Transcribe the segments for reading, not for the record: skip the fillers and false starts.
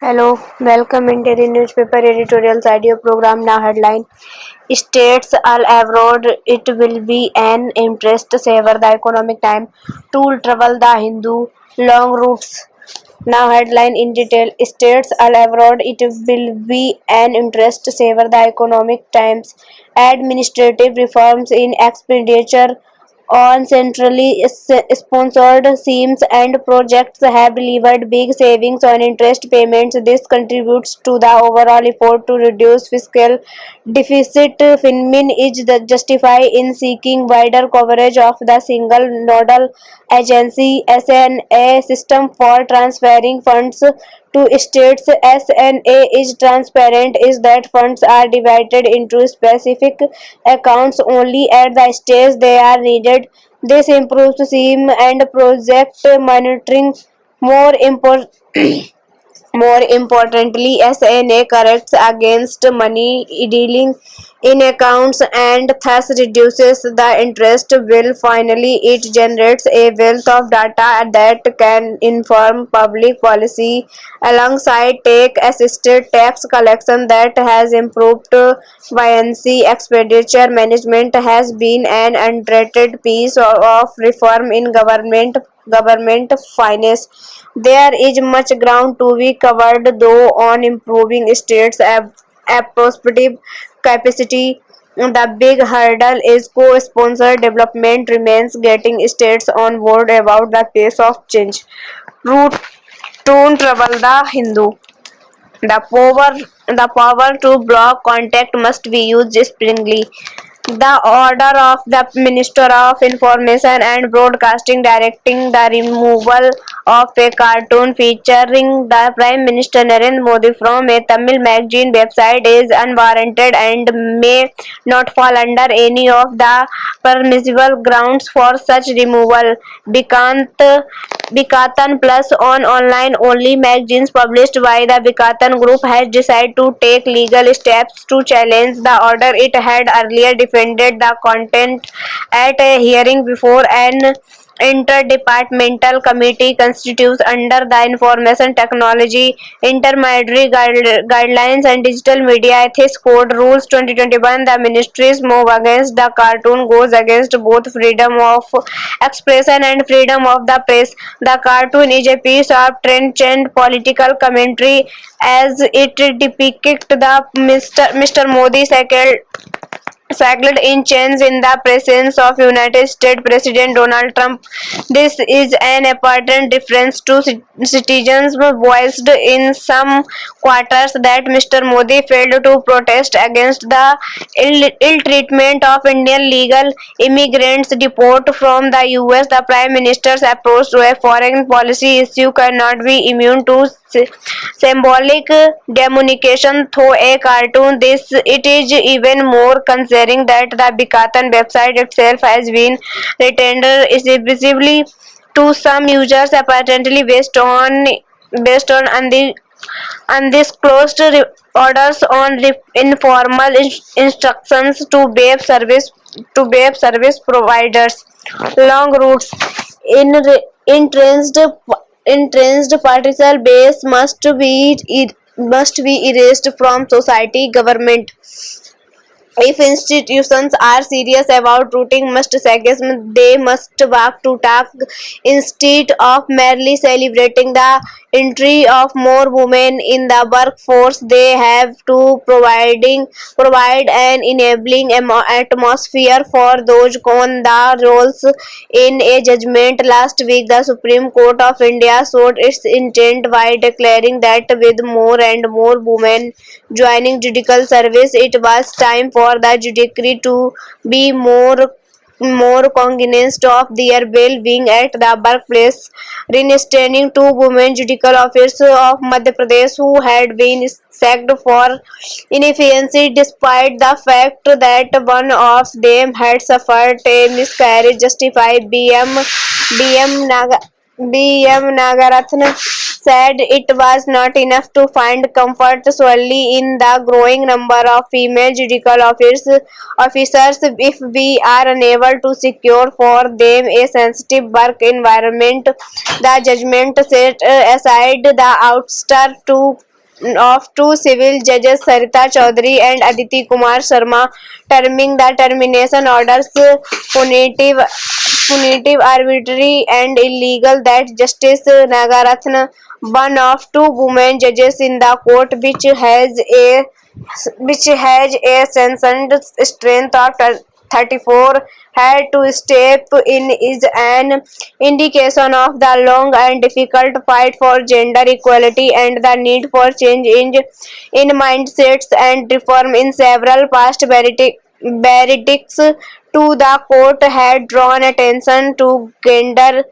Hello, welcome into the newspaper editorials audio program. Now headline: States all abroad. It will be an interest saver the economic time. Tool trouble the Hindu. Long routes. Now headline in detail: States all abroad. It will be an interest saver the economic times. Administrative reforms in expenditure on centrally sponsored schemes and projects have delivered big savings on interest payments. This contributes to the overall effort to reduce fiscal deficit. FinMin is justified in seeking wider coverage of the single nodal agency SNA system for transferring funds to states. SNA is transparent is that funds are divided into specific accounts only at the stage they are needed. This improves SIM and project monitoring. More important more importantly, SNA corrects against money dealing in accounts and thus reduces the interest bill. Finally, it generates a wealth of data that can inform public policy alongside tech-assisted tax collection that has improved buoyancy. Expenditure management has been an underrated piece of reform in government finance. There is much ground to be covered though on improving states' appropriative capacity. The big hurdle is co-sponsored development remains getting states on board about the pace of change. Root Tone trouble the Hindu. The power to block contact must be used sparingly. The order of the Minister of Information and Broadcasting directing the removal of a cartoon featuring the Prime Minister Narendra Modi from a Tamil magazine website is unwarranted and may not fall under any of the permissible grounds for such removal. Bikatan Plus on online-only magazines published by the Bikatan Group has decided to take legal steps to challenge the order. It had earlier defended the content at a hearing before an interdepartmental committee constitutes under the Information Technology Intermediary Guidelines and Digital Media Ethics Code Rules 2021. The ministry's move against the cartoon goes against both freedom of expression and freedom of the press. The cartoon is a piece of trenchant political commentary as it depicts the Mr. Modi cycled in chains in the presence of United States President Donald Trump. This is an important difference to citizens voiced in some quarters that Mr. Modi failed to protest against the ill treatment of Indian legal immigrants deport from the US. The Prime Minister's approach to a foreign policy issue cannot be immune to symbolic demonization through a cartoon. It is even more concerning that the Bikatan website itself has been rendered visibly to some users apparently based on undisclosed orders on informal instructions to web service providers. Long routes in entrenched partisan base must be erased from society. Government, if institutions are serious about rooting sexism, they must work to talk instead of merely celebrating the entry of more women in the workforce. They have to provide an enabling atmosphere for those on the roles. In a judgment last week, the Supreme Court of India showed its intent by declaring that with more and more women joining judicial service, it was time for the judiciary to be more cognizant of their well-being at the workplace. Reinstating two women judicial officers of Madhya Pradesh who had been sacked for inefficiency despite the fact that one of them had suffered a miscarriage justify. BM Nagarathan said it was not enough to find comfort solely in the growing number of female judicial officers if we are unable to secure for them a sensitive work environment. The judgment set aside the ouster to of two civil judges Sarita Chaudhary and Aditi Kumar Sharma, terming the termination orders punitive, arbitrary, and illegal. That Justice Nagaratna, one of two women judges in the court, which has a sanctioned strength of 34, had to step in is an indication of the long and difficult fight for gender equality and the need for change in mindsets and reform. In several past verdicts to the court had drawn attention to gender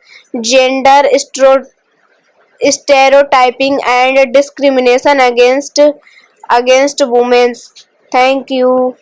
stereotyping and discrimination against women. Thank you.